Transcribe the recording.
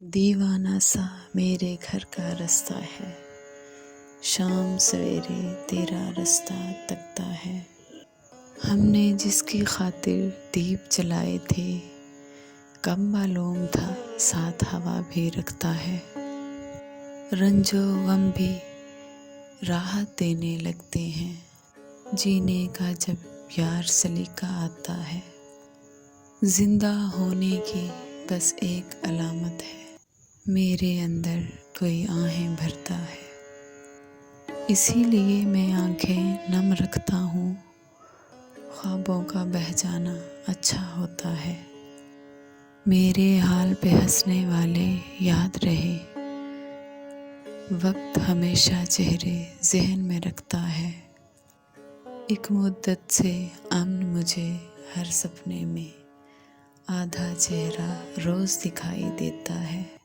दीवाना सा मेरे घर का रास्ता है, शाम सवेरे तेरा रास्ता तकता है। हमने जिसकी खातिर दीप जलाए थे, कब मालूम था साथ हवा भी रखता है। रंजो गम भी राहत देने लगते हैं, जीने का जब यार सलीका आता है। जिंदा होने की बस एक अलामत है, मेरे अंदर कोई आहें भरता है। इसीलिए मैं आंखें नम रखता हूँ, ख्वाबों का बह जाना अच्छा होता है। मेरे हाल पे हंसने वाले याद रहे, वक्त हमेशा चेहरे ज़हन में रखता है। एक मुद्दत से अमन मुझे हर सपने में, आधा चेहरा रोज़ दिखाई देता है।